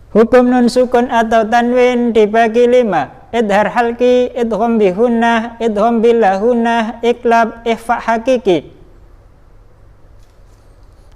Hukum nun sukun atau tanwin dibagi 5. Idhar halki, idgham bihunnah, idgham bilahunnah, iklab, ikhfa hakiki.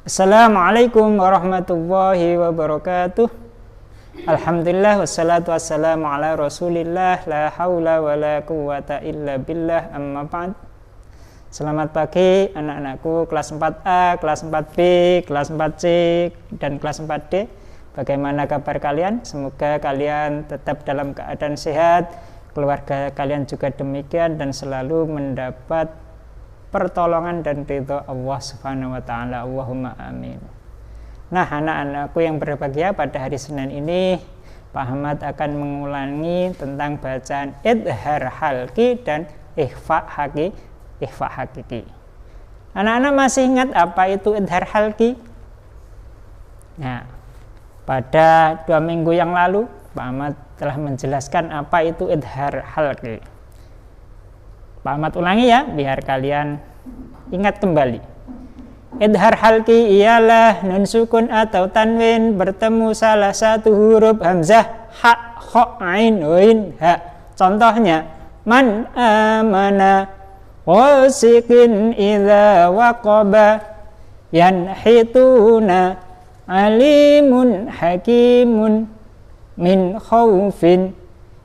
Assalamualaikum warahmatullahi wabarakatuh. Alhamdulillah wassalatu wassalamu ala rasulillah, la hawla wa la quwwata illa billah, amma ba'd. Selamat pagi anak-anakku kelas 4A, kelas 4B, kelas 4C, dan kelas 4D. Bagaimana kabar kalian? Semoga kalian tetap dalam keadaan sehat, keluarga kalian juga demikian, dan selalu mendapat pertolongan dan ridho Allah Subhanahu wa ta'ala. Allahumma amin. Nah, anak-anakku yang berbahagia, pada hari Senin ini Pak Ahmad akan mengulangi tentang bacaan idhar halki dan ikhfa hakiki. Anak-anak masih ingat apa itu idhar halki? Nah, pada 2 minggu yang lalu Pak Ahmad telah menjelaskan apa itu idhar halki. Pak Ahmad ulangi ya, biar kalian ingat kembali. Idhar halki ialah nun sukun atau tanwin bertemu salah satu huruf hamzah, ha, kho, ain, wain, ha. Contohnya, man amana wasikin idha waqaba yanhituna alimun hakimun min khawfin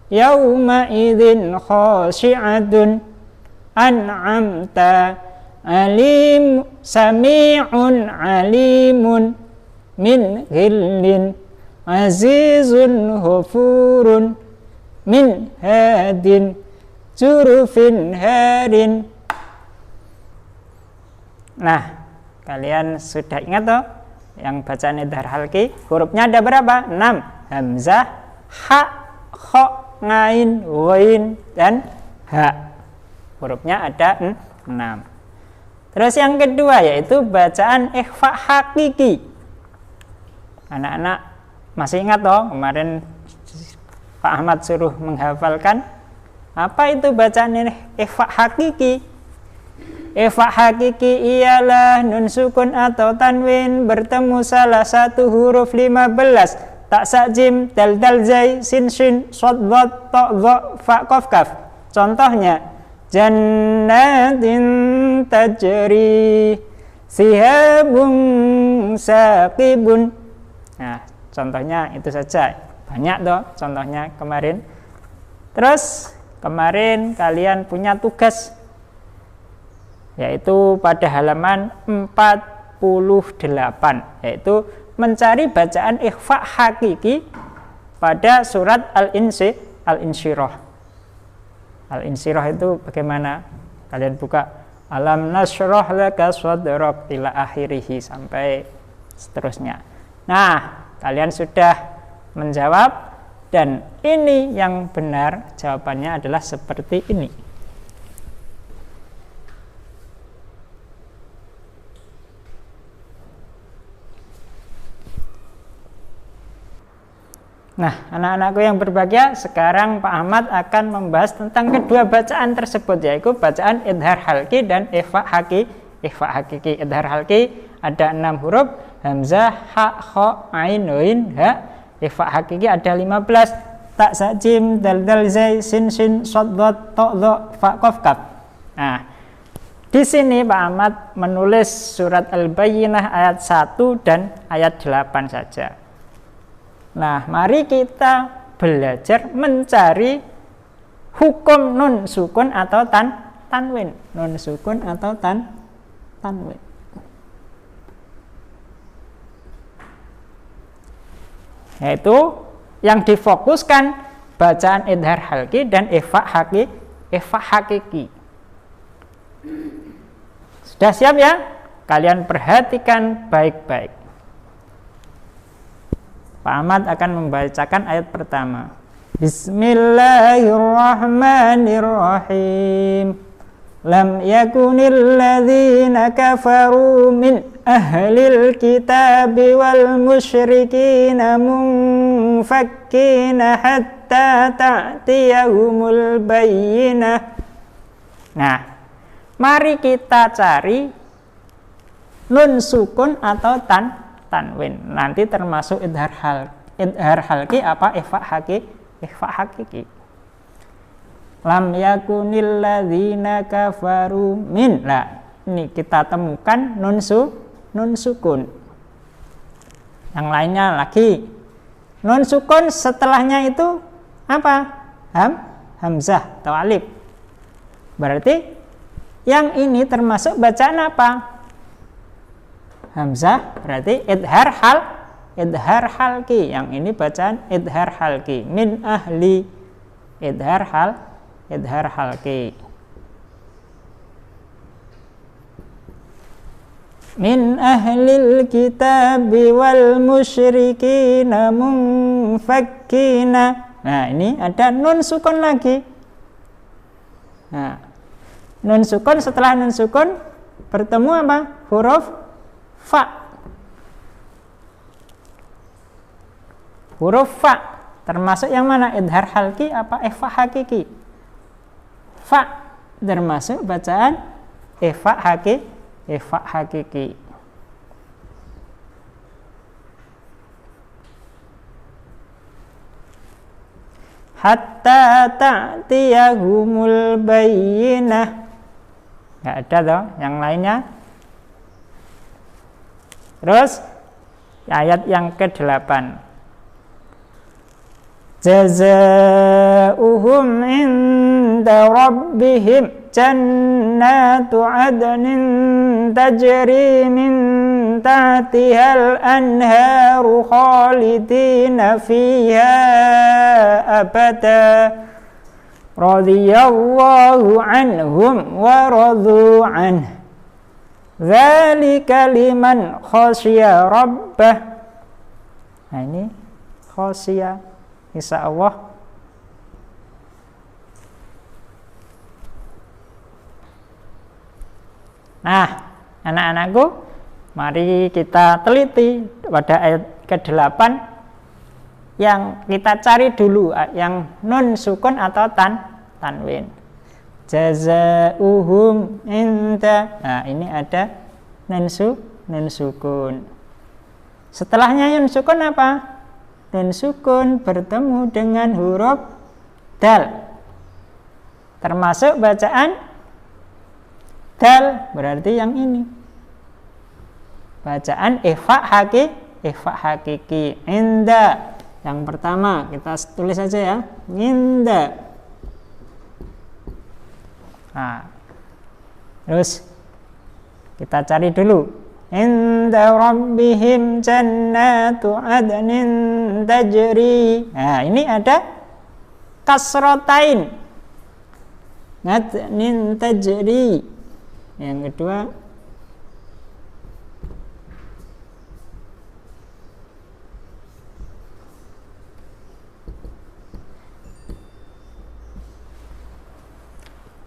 yawma idhin khashi'atun an'amta alim sami'un alimun min ghillin azizun ghafurun min hadin jurufin harin. Nah, kalian sudah ingat toh yang bacaan idhar halki? Hurufnya ada berapa? 6. Hamzah, ha, kho, ngain, wain, dan ha. Hurufnya ada 6. Terus yang kedua yaitu bacaan ikhfa hakiki. Anak-anak masih ingat toh kemarin Pak Ahmad suruh menghafalkan apa itu bacaan ikhfa hakiki? Ikhfa hakiki ialah nun sukun atau tanwin bertemu salah satu huruf 15. Tak sakjim, dal dal zai, sin shin, shad dad, ta dha, fa qaf kaf. Contohnya, jannatin tajri sihabun saqibun. Nah, contohnya itu saja. Banyak toh contohnya kemarin. Terus kemarin kalian punya tugas yaitu pada halaman 48, yaitu mencari bacaan ikhfa hakiki pada surat Al-Insyirah. Al-Insyirah itu bagaimana? Kalian buka alam nasyrah laka sadrak ila akhirih sampai seterusnya. Nah, kalian sudah menjawab, dan ini yang benar, jawabannya adalah seperti ini. Nah, anak-anakku yang berbahagia, sekarang Pak Ahmad akan membahas tentang kedua bacaan tersebut, yaitu bacaan idhar halki dan ikhfa hakiki. Idhar halki ada 6 huruf, hamzah, ha, kho, ain, wain, ha. Ikhfa hakiki ada 15, tak sakjim, dal dal zai, sin shin, shad dad, ta dha, fa qaf kaf. Nah, di sini Pak Ahmad menulis surat Al-Bayyinah ayat 1 dan ayat 8 saja. Nah, mari kita belajar mencari hukum nun sukun atau tanwin. Nun sukun atau tanwin. Yaitu yang difokuskan bacaan idhar halki dan ikhfa hakiki. Sudah siap ya? Kalian perhatikan baik-baik. Pak Ahmad akan membacakan ayat pertama. Bismillahirrahmanirrahim. Lam yakunil ladzina kafaru min ahlil kitabi wal musyrikina munfakkina hatta ta'tiyahumul bayyinah. Nah, mari kita cari nun sukun atau tanwin. Nanti termasuk idhar idhar halki apa ikhfa hakiki. Lam yakunil ladzina kafaru min. Nah, ini kita temukan nun sukun. Yang lainnya lagi nun sukun setelahnya itu apa? Hamzah atau alif. Berarti yang ini termasuk bacaan apa? Hamzah, berarti idhar halki. Yang ini bacaan idhar halki. Min ahli idhar halki. Min ahlil kitabi wal musyrikina munfakkina. Nah, ini ada nun sukun lagi. Nah, nun sukun, setelah nun sukun bertemu apa? Huruf fa. Huruf fa termasuk yang mana? Idhar halki apa ikhfa hakiki? Fa termasuk bacaan ikhfa hakiki. Hatta ta'tiyahumul bayyinah. Enggak ada toh yang lainnya. Terus ayat yang ke-8. Jazaa'uhum inda rabbihim jannatu adnin tajri min tahtihal anharu khalidina fiha abada radhiyallahu anhum wa radu anhu dzalika liman khasyiya rabbah. Nah, ini khasyiya insyaallah. Nah, anak-anakku, mari kita teliti pada ayat ke-8 yang kita cari dulu yang nun sukun atau tanwin. Jazaa'uhum inda. Nah, ini ada nun sukun. Setelahnya nun sukun apa? Nun sukun bertemu dengan huruf dal. Termasuk bacaan dal, berarti yang ini. Bacaan ikhfa hakiki. Inda. Yang pertama kita tulis saja ya. Inda. Nah, terus kita cari dulu. Inda rabbihim jannatu adnin tajri. Nah, ini ada kasrotain. Adnin tajri. Yang kedua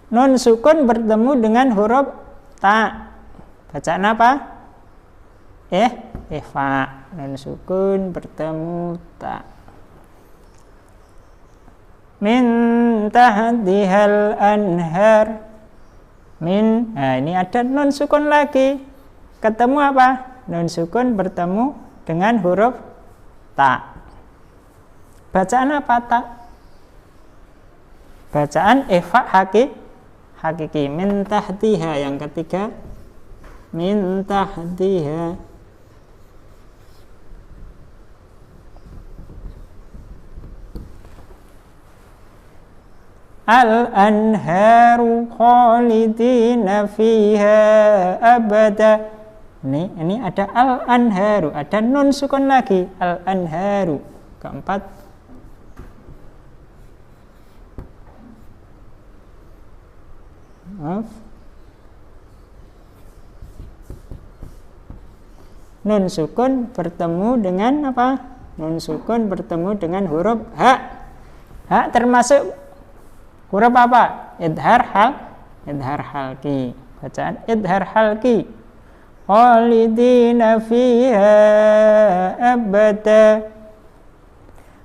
nun sukun bertemu dengan huruf ta. Bacaan apa? Ikhfa. Nun sukun bertemu ta. Min tahtihal anhar. Min. Nah, ini ada nun sukun lagi. Ketemu apa? Nun sukun bertemu dengan huruf ta. Bacaan apa ta? Bacaan ikhfa hakiki. Min tahtiha. Yang ketiga min tahtiha. Al-anharu khalidina fiha abada. Ini ada al-anharu, ada nun sukun lagi. Al-anharu. Keempat nun sukun bertemu dengan apa? Nun sukun bertemu dengan huruf ha. Ha termasuk huruf apa? Idhar halki. Bacaan idhar halki. Khalidina fiha abada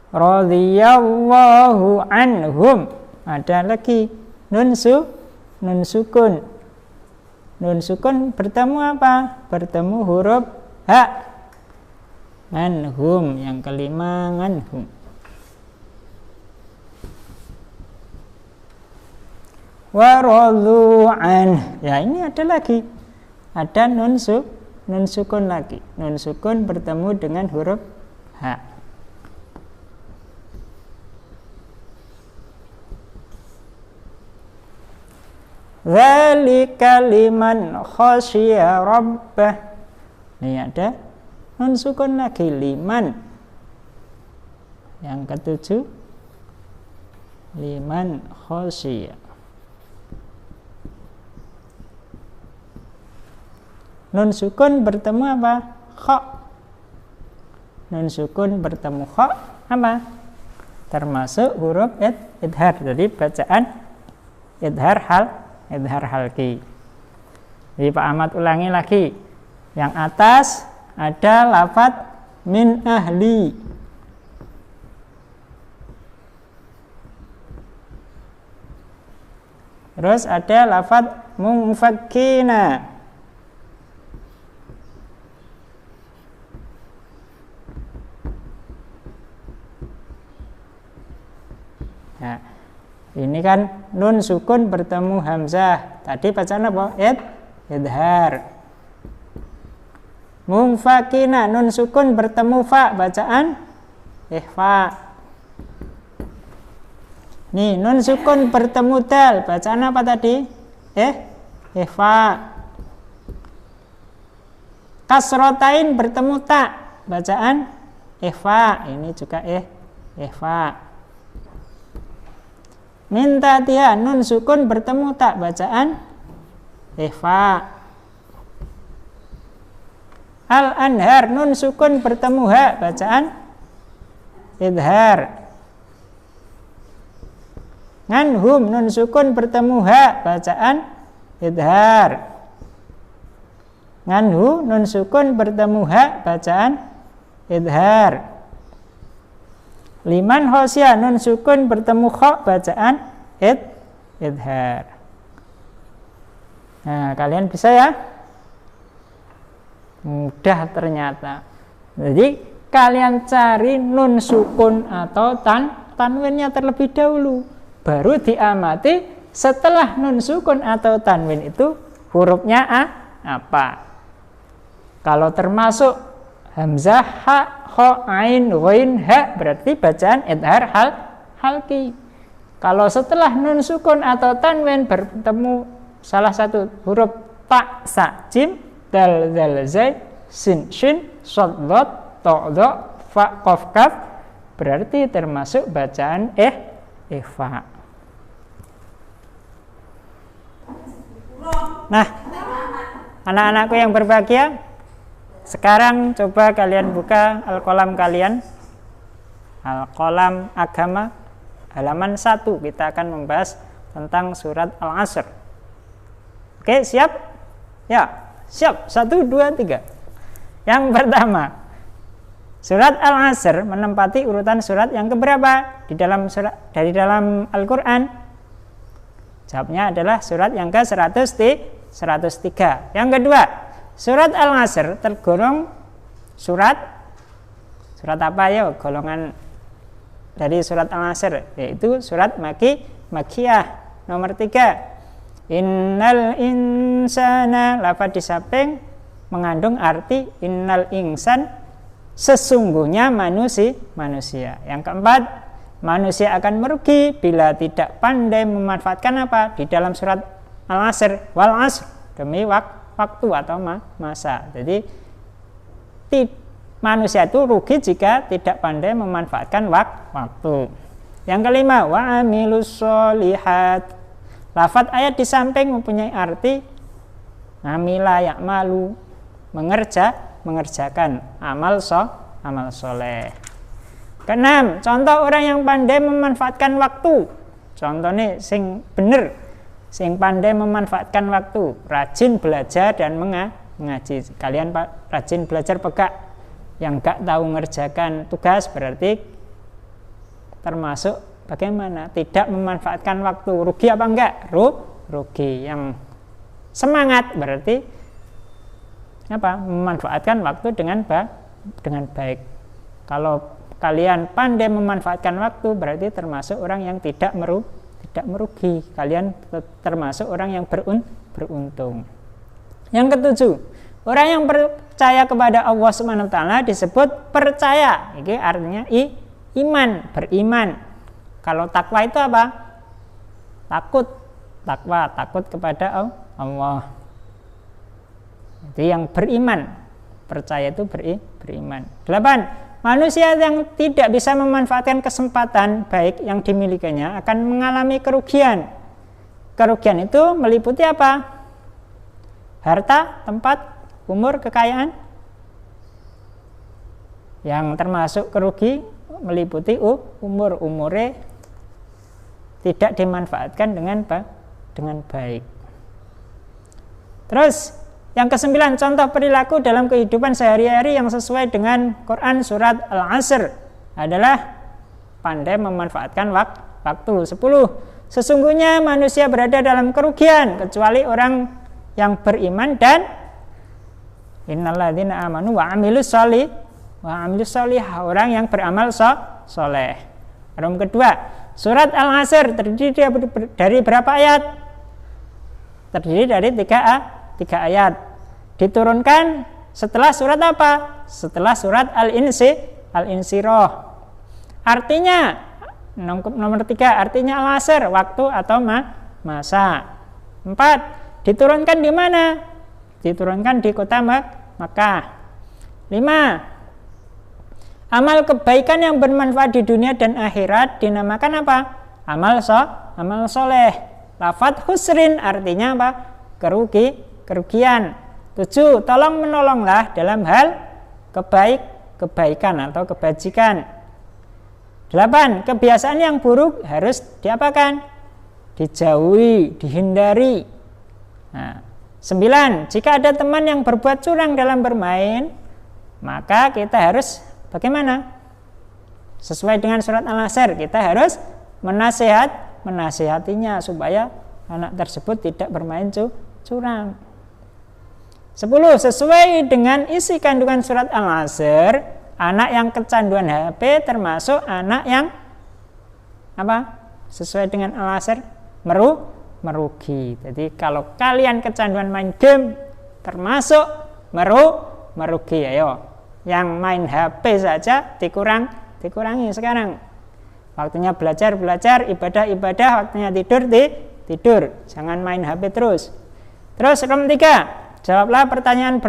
radhiyallahu anhum. Ada lagi nun sukun. Nun sukun bertemu apa? Bertemu huruf ha. Nganhum. Yang kelima nganhum. Waradu'an. Ya, ini ada lagi. Ada nun sukun lagi. Nun sukun bertemu dengan huruf ha. Dzalika liman khasyiya rabbah. Ini ada nun sukun lagi, liman. Yang ketujuh liman khasyiya. Nun sukun bertemu apa? Kha. Nun sukun bertemu kha apa? Termasuk huruf idhar. Jadi bacaan idhar halqi. Jadi Pak Ahmad ulangi lagi. Yang atas ada lafadz min ahli. Terus ada lafadz munfakkina. Nah, ini kan nun sukun bertemu hamzah. Tadi bacaan apa? Idhar. Munfakina, nun sukun bertemu fa, bacaan ikhfa. Nih, nun sukun bertemu dal, bacaan apa tadi? Ikhfa. Kasrotain bertemu ta, bacaan ikhfa. Ini juga ikhfa. Minta dia, nun sukun bertemu tak, bacaan ikhfa. Al-anhar, nun sukun bertemu ha, bacaan idhar. Nganhum, nun sukun bertemu ha, bacaan idhar. Nganhu, nun sukun bertemu ha, bacaan idhar. Liman khosya, nun sukun bertemu kha, bacaan idhar. Nah, kalian bisa ya? Mudah ternyata. Jadi kalian cari nun sukun atau tanwinnya terlebih dahulu, baru diamati setelah nun sukun atau tanwin itu hurufnya apa. Kalau termasuk hamzah, ha, kha, ain, ghain, ha, berarti bacaan idhar halqi. Kalau setelah nun sukun atau tanwin bertemu salah satu huruf ta, sa, jim, dal, zal, zai, sin, shin, shad, dhad, ta, dha, fa, qaf, kaf, berarti termasuk bacaan ikhfa. Nah, anak-anakku yang berbahagia, sekarang coba kalian buka al-qalam kalian, al-qalam agama halaman 1. Kita akan membahas tentang surat Al-Asr. Oke, siap? Ya, siap. 1, 2, 3. Yang pertama, surat Al-Asr menempati urutan surat yang keberapa di dalam surat dari dalam Al-Qur'an? Jawabnya adalah surat yang ke-103. Yang kedua, surat Al-Asr tergolong surat apa ya? Golongan dari surat Al-Asr, yaitu surat Makkiyah. Nomor 3, innal insana, lafaz di samping mengandung arti innal insan, sesungguhnya manusia. Yang keempat, manusia akan merugi bila tidak pandai memanfaatkan apa di dalam surat Al-Asr, wal asr, demi waktu atau masa. Jadi manusia itu rugi jika tidak pandai memanfaatkan waktu. Yang kelima, wa amilus sholihat, lafaz ayat di samping mempunyai arti amila ya'malu, mengerjakan amal soleh. Keenam, contoh orang yang pandai memanfaatkan waktu. Contohnya sing bener, sing pandai memanfaatkan waktu, rajin belajar dan mengaji. Kalian rajin belajar pegak, yang gak tahu mengerjakan tugas berarti termasuk bagaimana? Tidak memanfaatkan waktu. Rugi apa enggak? Rugi. Yang semangat berarti apa? Memanfaatkan waktu dengan dengan baik. Kalau kalian pandai memanfaatkan waktu, berarti termasuk orang yang tidak merugi. Kalian termasuk orang yang beruntung. Yang ketujuh, orang yang percaya kepada Allah Subhanahu wa taala disebut percaya. Ini artinya iman, beriman. Kalau takwa itu apa? Takut kepada Allah. Itu yang beriman. Percaya itu beriman. 8. Manusia yang tidak bisa memanfaatkan kesempatan baik yang dimilikinya akan mengalami kerugian. Kerugian itu meliputi apa? Harta, tempat, umur, kekayaan. Yang termasuk kerugi meliputi umurnya tidak dimanfaatkan dengan baik. Terus yang ke-9, contoh perilaku dalam kehidupan sehari-hari yang sesuai dengan Quran surat Al-Asr adalah pandai memanfaatkan waktu. 10. Sesungguhnya manusia berada dalam kerugian kecuali orang yang beriman dan innalladzina amanu wa amilus sholih, orang yang beramal soleh. Yang kedua, surat Al-Asr terdiri dari berapa ayat? Terdiri dari 3 ayat. Diturunkan setelah surat apa? Setelah surat Al-Insyirah. Artinya nomor 3, artinya Al-Asr, waktu atau masa. 4. Diturunkan di mana? Diturunkan di kota Makkah. 5. Amal kebaikan yang bermanfaat di dunia dan akhirat dinamakan apa? Amal soleh. Lafadz husrin artinya apa? Kerugian. 7. Tolong menolonglah dalam hal kebaikan atau kebajikan. 8. Kebiasaan yang buruk harus diapakan? Dijauhi, dihindari. 9. Jika ada teman yang berbuat curang dalam bermain, maka kita harus bagaimana? Sesuai dengan surat Al-Asr, kita harus menasihatinya supaya anak tersebut tidak bermain curang. 10. Sesuai dengan isi kandungan surat Al-Asr, anak yang kecanduan HP termasuk anak yang apa? Sesuai dengan Al-Asr, merugi. Jadi kalau kalian kecanduan main game termasuk merugi. Ayo, yang main HP saja dikurangi sekarang. Waktunya belajar, ibadah, waktunya tidur. Jangan main HP terus. Terus nomor 3, jawablah pertanyaan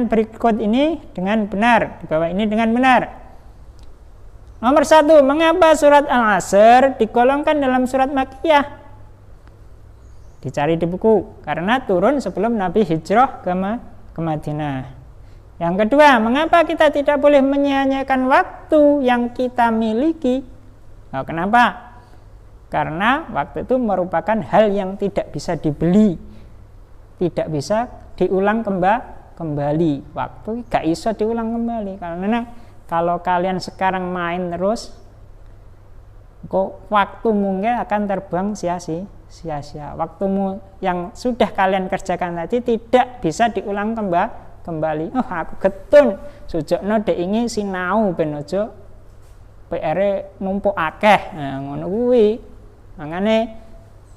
berikut ini dengan benar. Di bawah ini dengan benar. Nomor 1, mengapa surat Al-Asr digolongkan dalam surat Makkiyah? Dicari di buku, karena turun sebelum Nabi hijrah ke Madinah. Yang kedua, mengapa kita tidak boleh menyia-nyiakan waktu yang kita miliki? Nah, kenapa? Karena waktu itu merupakan hal yang tidak bisa dibeli, tidak bisa diulang kembali. Waktu gak bisa diulang kembali. Karena kalau kalian sekarang main terus, kok waktu mungkin akan terbuang sia-sia. Waktumu yang sudah kalian kerjakan tadi tidak bisa diulang kembali. Oh, aku getun sujukno dek ingi sinau ben aja PR numpuk akeh. Nah, ngono kuwi. Makane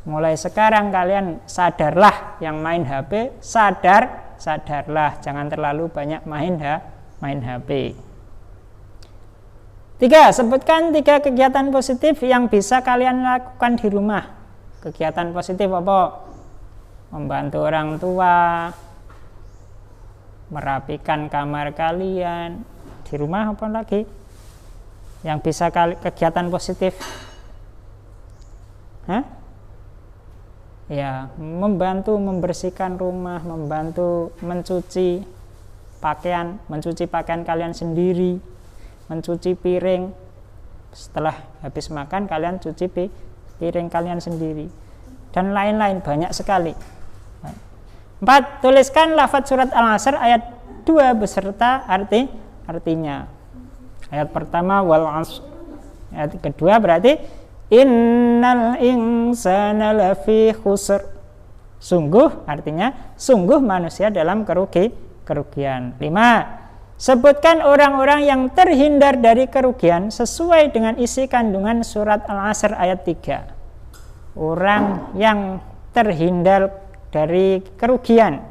mulai sekarang kalian sadarlah, yang main HP sadarlah, jangan terlalu banyak main HP. 3. Sebutkan 3 kegiatan positif yang bisa kalian lakukan di rumah. Kegiatan positif apa? Membantu orang tua, merapikan kamar kalian. Di rumah apa lagi? Yang bisa kegiatan positif? Ya, membantu membersihkan rumah, membantu mencuci pakaian kalian sendiri, mencuci piring. Setelah habis makan kalian cuci piring kalian sendiri, dan lain-lain, banyak sekali. 4. Tuliskan lafadz surat Al-Asr ayat 2 beserta artinya. Ayat pertama wal 'ashr. Ayat kedua berarti innal insana lafi khusr. Sungguh, artinya sungguh manusia dalam kerugian. 5. Sebutkan orang-orang yang terhindar dari kerugian sesuai dengan isi kandungan surat Al-Asr ayat 3. Orang yang terhindar dari kerugian.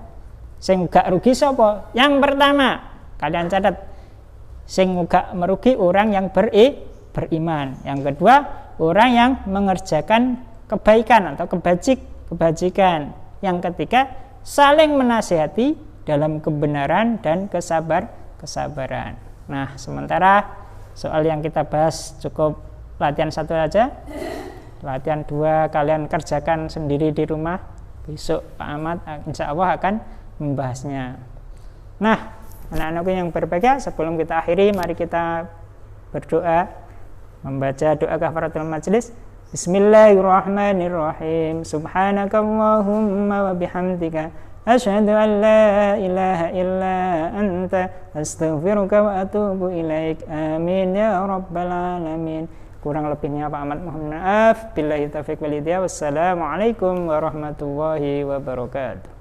Sing gak rugi sapa? Yang pertama, kalian catat, sing gak merugi orang yang beriman. Yang kedua, orang yang mengerjakan kebaikan atau kebajikan. Yang ketiga, saling menasihati dalam kebenaran dan kesabaran. Nah, sementara soal yang kita bahas cukup latihan 1 aja. Latihan 2 kalian kerjakan sendiri di rumah. Besok Pak Ahmad insya Allah akan membahasnya. Nah, anak-anakku yang berbahagia, sebelum kita akhiri, mari kita berdoa, membaca doa kafaratul majlis. Bismillahirrahmanirrahim. Subhanakallahumma wa bihamdika asyhadu an la ilaha illa anta astaghfiruka wa atubu ilaik. Amin ya rabbal alamin. Kurang lebihnya Pak Ahmad mohon maaf. Billahi taufiq wal hidayah. Wassalamualaikum warahmatullahi wabarakatuh.